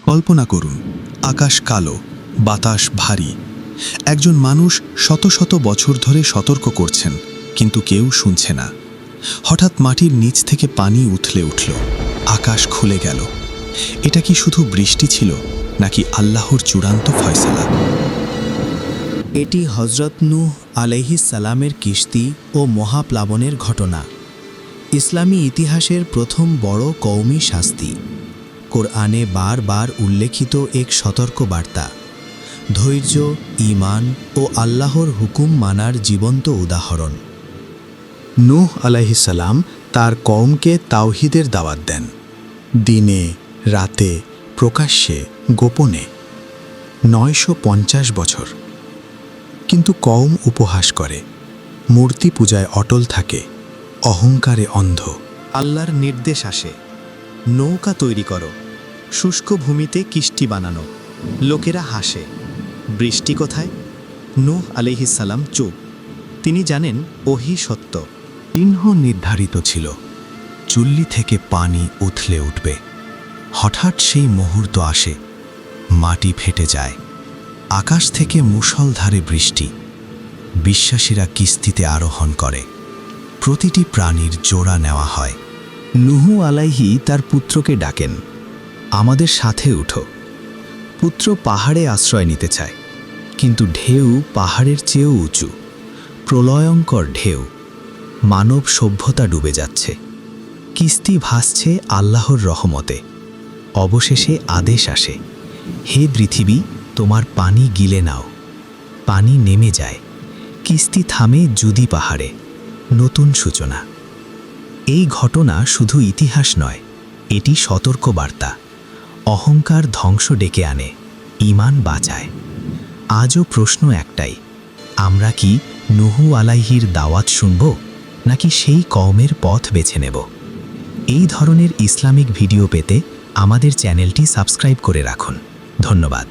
কল্পনা করুন, আকাশ কালো, বাতাস ভারী। একজন মানুষ শত শত বছর ধরে সতর্ক করছেন, কিন্তু কেউ শুনছে না। হঠাৎ মাটির নিচ থেকে পানি উথলে উঠল, আকাশ খুলে গেল। এটা কি শুধু বৃষ্টি ছিল, নাকি আল্লাহর চূড়ান্ত ফয়সালা? এটি হযরত নূহ আলাইহিস সালামের কিস্তি ও মহাপ্লাবনের ঘটনা। ইসলামী ইতিহাসের প্রথম বড় কওমি শাস্তি। কোরআনে বারবার উল্লেখিত এক সতর্ক বার্তা। ধৈর্য, ঈমান ও আল্লাহর হুকুম মানার জীবন্ত উদাহরণ। নূহ আলাইহিস সালাম তার কওমকে তাওহীদের দাওয়াত দেন, দিনে রাতে, প্রকাশ্যে গোপনে। 950 বছর। কিন্তু কওম উপহাস করে, মূর্তি পূজায় অটল থাকে, অহংকারে অন্ধ। আল্লাহর নির্দেশ আসে, নৌকা তৈরি করো, শুষ্ক ভূমিতে কিস্তি বানানো। লোকেরা হাসে। বৃষ্টি কোথায়? নূহ আলাইহিস সালাম চুপ। তিনি জানেন ওহী সত্য। চিহ্ন নির্ধারিত ছিল, চুল্লি থেকে পানি উথলে উঠবে। হঠাৎ সেই মুহূর্ত আসে, মাটি ফেটে যায়, আকাশ থেকে মুষলধারে বৃষ্টি। বিশ্বাসীরা কিস্তিতে আরোহণ করে, প্রতিটি প্রাণীর জোড়া নেওয়া হয়। নূহ আলাইহি তার পুত্রকে ডাকেন, আমাদের সাথে উঠো। পুত্র পাহাড়ে আশ্রয় নিতে চায়, কিন্তু ঢেউ পাহাড়ের চেয়েও উঁচু, প্রলয়ঙ্কর ঢেউ। মানব সভ্যতা ডুবে যাচ্ছে, কিস্তি ভাসছে আল্লাহর রহমতে। অবশেষে আদেশ আসে, হে পৃথিবী, তোমার পানি গিলে নাও। পানি নেমে যায়, কিস্তি থামে জুদি পাহাড়ে। নতুন সূচনা। এই ঘটনা শুধু ইতিহাস নয়, এটি সতর্ক বার্তা। অহংকার ধ্বংস ডেকে আনে, ঈমান বাঁচায়। আজও প্রশ্ন একটাই, আমরা কি নূহ আলাইহির দাওয়াত শুনব, নাকি সেই কওমের পথ বেছে নেব? এই ধরনের ইসলামিক ভিডিও পেতে আমাদের চ্যানেলটি সাবস্ক্রাইব করে রাখুন। ধন্যবাদ।